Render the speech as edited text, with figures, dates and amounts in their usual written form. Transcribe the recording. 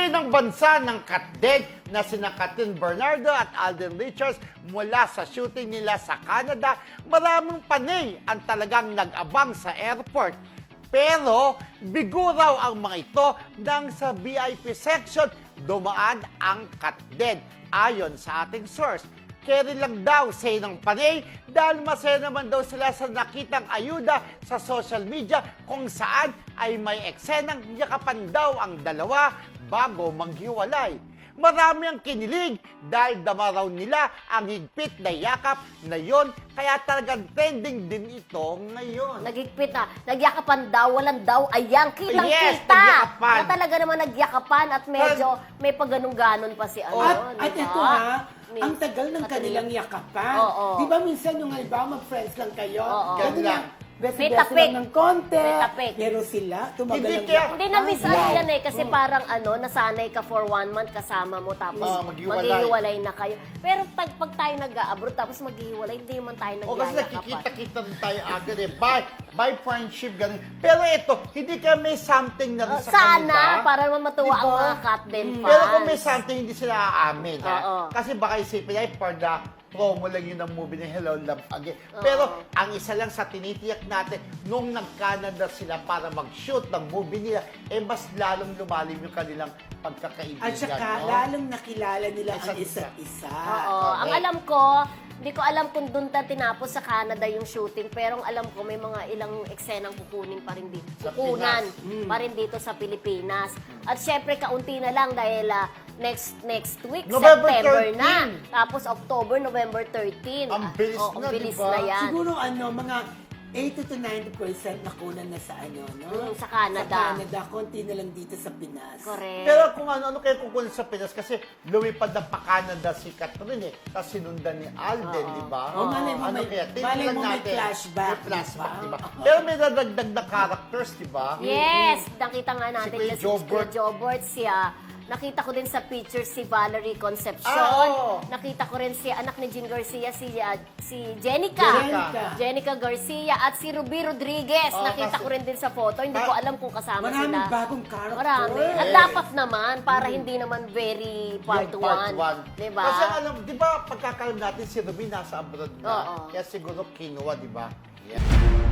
Uwi ng bansa ng katdeg na sina Catherine Bernardo at Alden Richards mula sa shooting nila sa Canada. Maraming panay ang talagang nag-abang sa airport. Pero bigo raw ang mga ito nang sa VIP section dumaan ang katdeg ayon sa ating source. Carry lang daw, say ng panay, dahil masaya naman daw sila sa nakitang ayuda sa social media kung saan ay may eksenang yakapan daw ang dalawa bago maghiwalay. Marami ang kinilig dahil dama raw nila ang higpit na yakap na yon, kaya talagang trending din ito ngayon. Naghigpit na, nagyakapan daw, walang daw, ayan, kitang Yes, kita. nagyakapan. Na talaga naman nagyakapan at medyo may pagganong-ganon pa si ano. At di ba? ito ha, Miss ang tagal ng Catherine. kanilang yakapan. Oo. Di ba minsan yung halimbawa mag-friends lang kayo? Oo. Ganun lang. May Besi-besi tapik. lang ng konti. May tapik. Pero sila, tumagal Hindi ang kaya- yakapan. Hindi na miss ano Wow. yan eh, kasi parang nasanay ka for 1 month kasama mo tapos maghiwalay. maghihiwalay na kayo. Pero pag tayo nag-a-abroad tapos maghihiwalay, hindi man tayo O kasi nagyayakapan. nakikita-kita rin tayo agad eh. By friendship, ganun. Pero ito, hindi ka may something na rin sa Sana, kanila. para naman matuwa ang Diba? mga Catden fans. Pero kung may something, hindi sila aamin. Ha? Oo. Kasi baka isipin ay for the promo lang yun ng movie ng Hello Love Again. Pero ang isa lang sa tinitiyak natin, nung nag-Canada sila para mag-shoot ng movie nila, mas lalong lumalim yung kanilang pagkakaibigan. At saka, no? lalong nakilala nila ang Isa't isa't isa. Oo. Ang Correct. alam ko, hindi ko alam kung doon tinapos sa Canada yung shooting, pero ang alam ko may mga ilang eksenang kukunin pa rin dito. Sa Kukunan Pinas. pa rin dito sa Pilipinas. At syempre, kaunti na lang dahil next week, November September 13. na. Tapos October, November 13. Ang bilis ang na, bilis diba? na yan. Siguro mga 80 to 90% nakunan na sa no? Sa Canada. Sa Canada, konti na lang dito sa Pinas. Correct. Pero kung ano kaya kukunin sa Pinas kasi lumipad na pa Canada si Catherine eh. Tapos sinundan ni Alden, Oo. di ba? O, malay mo Ano may- kaya? Tingnan malay mo may natin. flashback, May flashback, di di ba? ba? Pero may nadagdag na characters, di ba? Yes, nakita nga natin Kuya si Jobert. Jobert nakita ko din sa picture si Valerie Concepcion. Ah, oo. Nakita ko rin si anak ni Jean Garcia, si Jenica. Jenica Garcia at si Ruby Rodriguez. Oo, Nakita kasi- ko rin din sa photo. Hindi ko alam kung kasama Maraming sila. bagong character. Marami. At Yes. dapat naman, para hindi naman very part Yung part 1. one. Diba? Kasi alam, di ba, pagkakalam natin si Ruby nasa abroad na. Oo. Kaya siguro kinuha, di ba? Yeah.